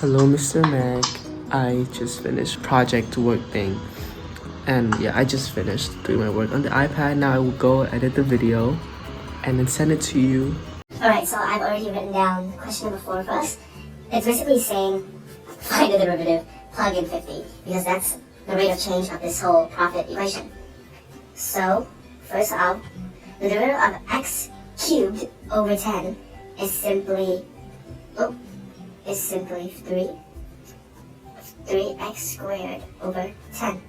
Hello, Mr. Mac. I just finished project work thing. And yeah, I just finished doing my work on the iPad. Now I will go edit the video and then send it to you. Alright, so I've already written down question number 4 for us. It's basically saying find the derivative, plug in 50, because that's the rate of change of this whole profit equation. So, first off, the derivative of x cubed over 10 is simply 3x squared over 10.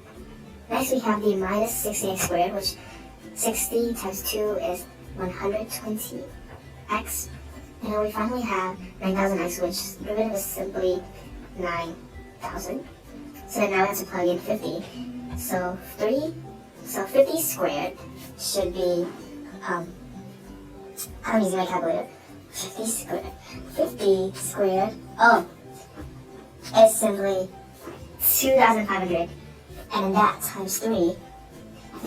Next we have the minus 60x squared, which 60 times 2 is 120x. And then we finally have 9000x, which the derivative is simply 9000. So then now we have to plug in 50. So 50 squared should be, I'm using my calculator. 50 squared, is simply 2,500, and then that times 3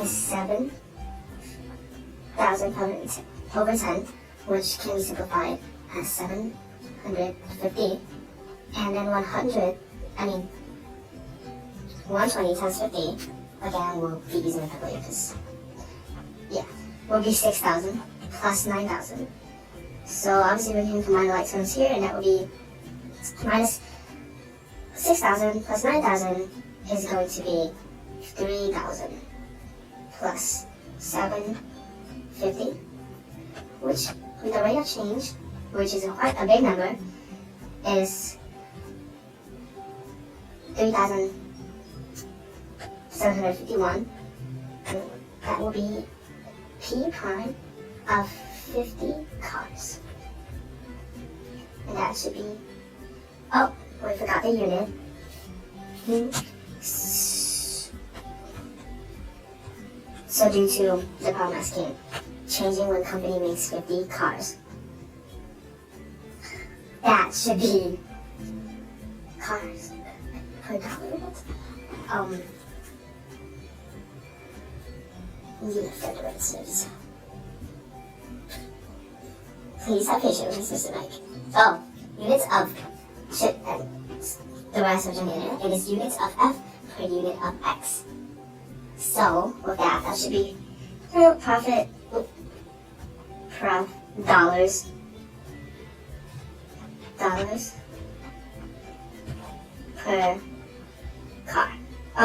is 7,500 over 10, which can be simplified as 750, and then 120 times 50, again we'll be using the calculator because, will be 6,000 plus 9,000. So obviously we can combine the like terms here, and that would be minus 6,000 plus 9,000 is going to be 3,000 plus 750, which with the rate of change, which is quite a big number, is 3,751. That will be P prime of 50 cars. And that should be, we forgot the unit. So due to the problem asking, changing when company makes 50 cars, that should be cars per dollar. Unit derivatives. Please have patience with Mr. Mike. Units of the rest of generator, it is units of F per unit of X. So with that should be profit dollars per car.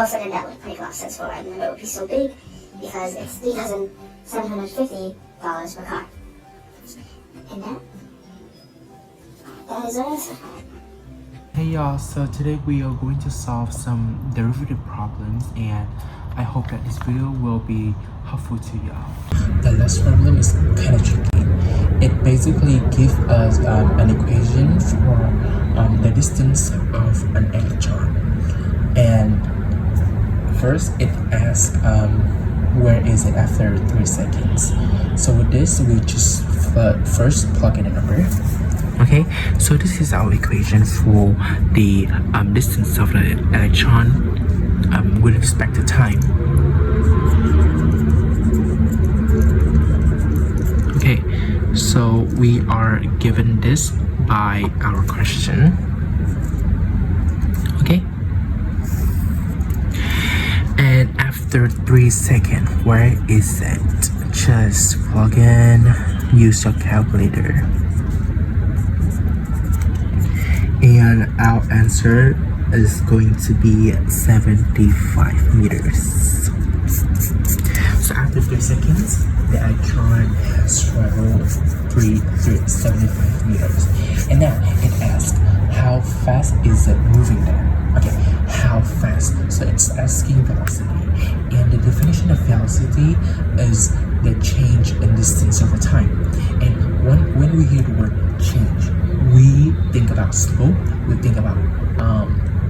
So then that would make a lot of sense for why the number would be so big, because it's $3,750 per car. And that is our answer. Hey y'all, so today we are going to solve some derivative problems, and I hope that this video will be helpful to y'all. The last problem is kind of tricky. It basically gives us an equation for the distance of an electron. And first it asks where is it after 3 seconds. So with this, we just first plug in a number. Okay, so this is our equation for the distance of the electron with respect to time. Okay, so we are given this by our question. Okay, and after 3 seconds, where is it? Just plug in, use your calculator. And our answer is going to be 75 meters. So after 3 seconds, the electron has traveled 75 meters. And now it asks, how fast is it moving there? Okay, how fast? So it's asking velocity. And the definition of velocity is the change in distance over time. And when we hear the word change, we think about slope, we think about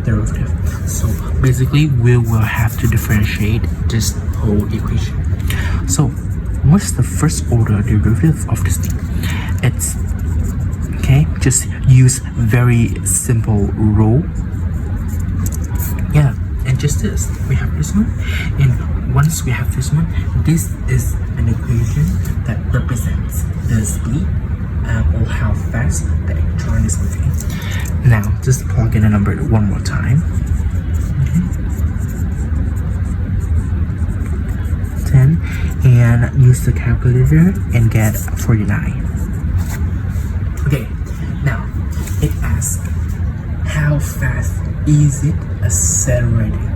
derivative. So basically we will have to differentiate this whole equation. So what's the first order derivative of this thing? It's okay, just use very simple rule. And just this, we have this one, and once we have this one, this is an equation that represents the speed or how fast the electron is moving. Now, just plug in a number one more time. Okay. 10, and use the calculator and get 49. Okay, now it asks how fast is it accelerating?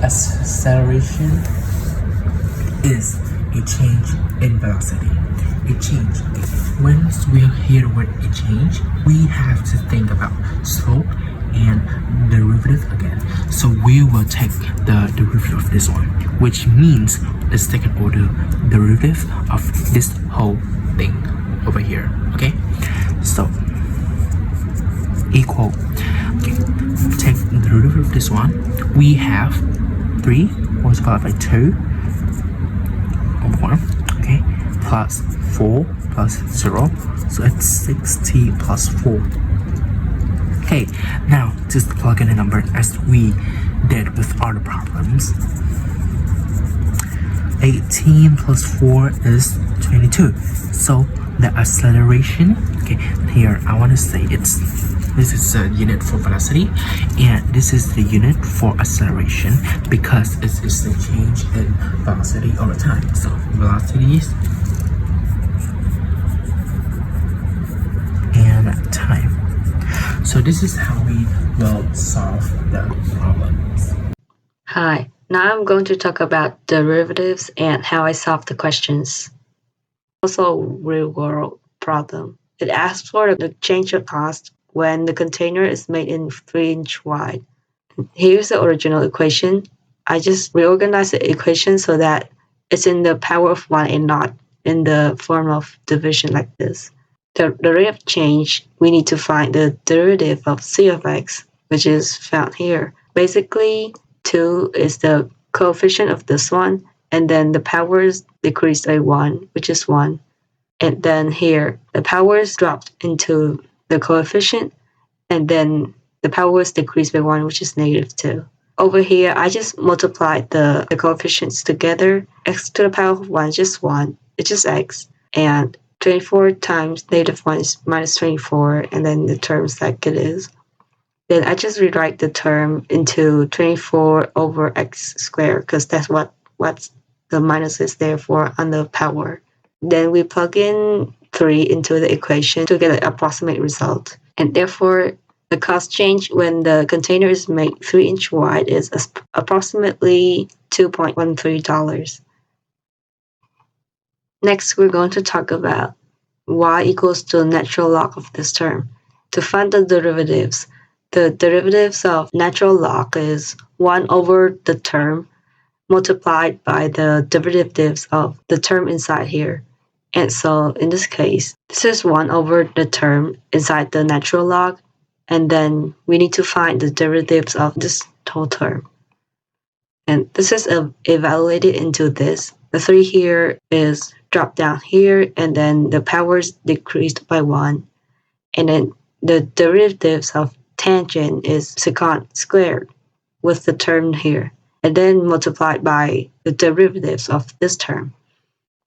Acceleration is a change in velocity. A change. Once we hear the word a change, we have to think about slope and derivative again. So we will take the derivative of this one, which means the second order derivative of this whole thing over here. Okay, so equal. Okay, take the derivative of this one. We have 3 multiplied by 2 over 1. Okay, plus 4 plus 0, so it's 60 plus 4. Okay, now just plug in a number as we did with other problems. 18 plus 4 is 22. So the acceleration, okay, here I want to say this is a unit for velocity and this is the unit for acceleration because it is the change in velocity over time. So velocities and time. So this is how we will solve the problems. Hi, now I'm going to talk about derivatives and how I solve the questions. Also, real world problem. It asks for the change of cost when the container is made in 3-inch wide. Here's the original equation. I just reorganized the equation so that it's in the power of 1 and not in the form of division like this. The rate of change, we need to find the derivative of c of x, which is found here. Basically, 2 is the coefficient of this one, and then the powers decreased by 1, which is 1. And then here, the powers dropped into the coefficient, and then the powers decreased by 1, which is negative 2. Over here, I just multiplied the coefficients together. X to the power of 1 is just 1, it's just x. And 24 times negative 1 is minus 24, and then the terms like it is. Then I just rewrite the term into 24 over x squared, because that's what the minus is there for on the power. Then we plug in 3 into the equation to get an approximate result. And therefore, the cost change when the container is made 3-inch wide is approximately $2.13. Next, we're going to talk about y equals to the natural log of this term. To find the derivatives of natural log is 1 over the term multiplied by the derivatives of the term inside here. And so in this case, this is 1 over the term inside the natural log, and then we need to find the derivatives of this whole term. And this is evaluated into this. The 3 here is dropped down here, and then the powers decreased by 1. And then the derivatives of tangent is secant squared with the term here, and then multiplied by the derivatives of this term,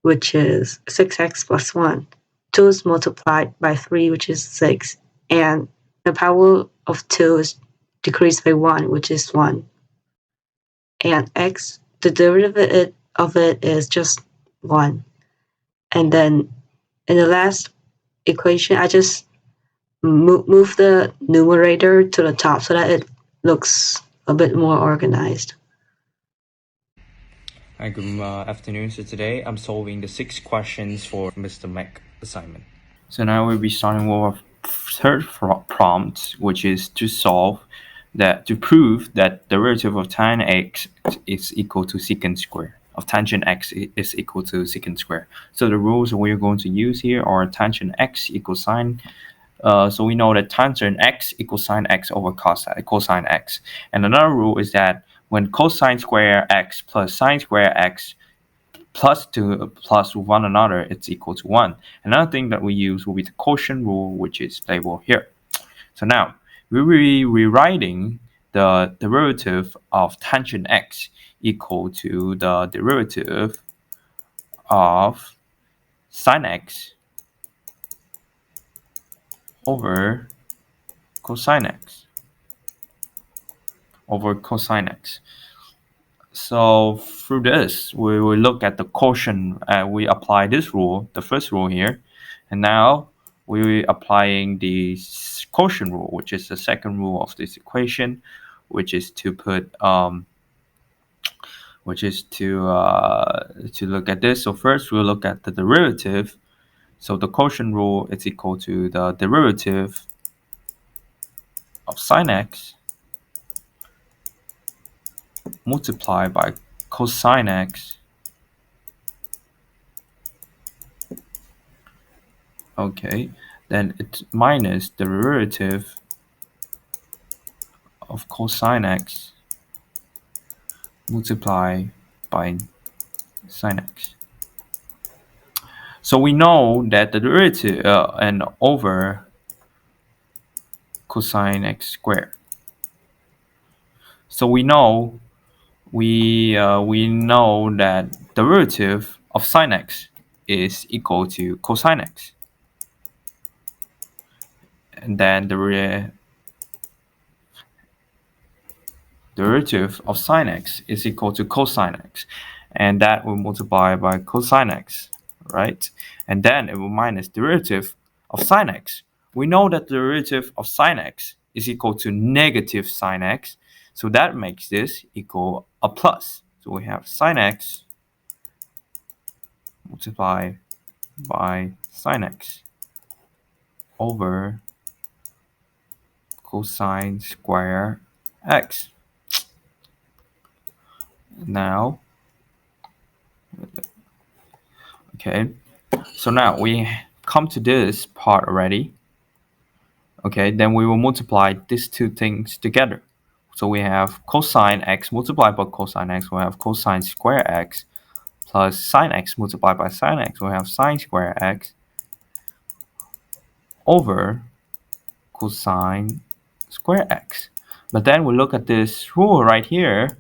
which is 6x plus 1. 2 is multiplied by 3, which is 6. And the power of 2 is decreased by 1, which is 1. And x, the derivative of it is just 1. And then in the last equation, I just move the numerator to the top so that it looks a bit more organized. Hi, good afternoon. So today I'm solving the 6 questions for Mr. Mac assignment. So now we'll be starting with a third prompt, which is to prove that derivative of tan x is equal to secant square of tangent x is equal to secant square. So the rules we're going to use here are tangent x equals sine. So we know that tangent x equals sine x over cosine x. And another rule is that when cosine square x plus sine square x plus one another, it's equal to 1. Another thing that we use will be the quotient rule, which is labeled here. So now we will be rewriting the derivative of tangent x equal to the derivative of sine x over cosine x over cosine x. So through this, we will look at the quotient. We apply this rule, the first rule here, and now we applying the quotient rule, which is the second rule of this equation, which is to put to look at this. So first we'll look at the derivative. So the quotient rule is equal to the derivative of sine x multiplied by cosine x. Okay, then it's minus the derivative of cosine x multiplied by sine x. So we know that the derivative and over cosine x squared. So we know that derivative of sine x is equal to cosine x, and then the derivative of sine x is equal to cosine x, and that will multiply by cosine x, right? And then it will minus derivative of sine x. We know that the derivative of sine x is equal to negative sine x, so that makes this equal a plus. So we have sine x multiplied by sine x over cosine square x. Now, okay, so now we come to this part already. Okay, then we will multiply these two things together. So we have cosine x multiplied by cosine x, we have cosine square x plus sine x multiplied by sine x, we have sine square x over cosine square x. But then we look at this rule right here,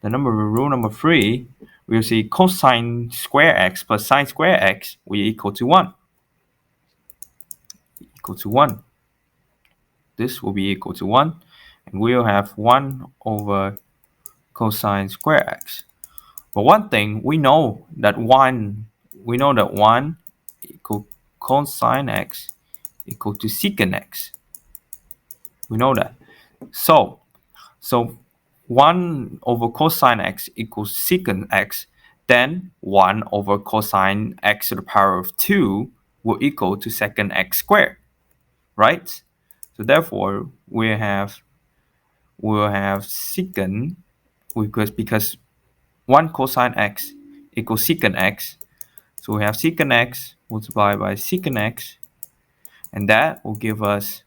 rule number 3, we'll see cosine square x plus sine square x will equal to 1. Equal to 1. This will be equal to 1, and we'll have 1 over cosine square x. But one thing we know that 1 equal cosine x equal to secant x. We know that. So 1 over cosine x equals secant x, then 1 over cosine x to the power of 2 will equal to secant x squared, right? So therefore we'll have secant, because 1 cosine x equals secant x, so we have secant x multiplied by secant x, and that will give us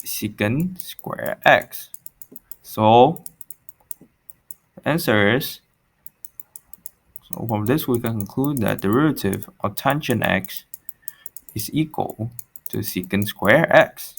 secant square x. So the answer is, so from this we can conclude that derivative of tangent x is equal to secant square x.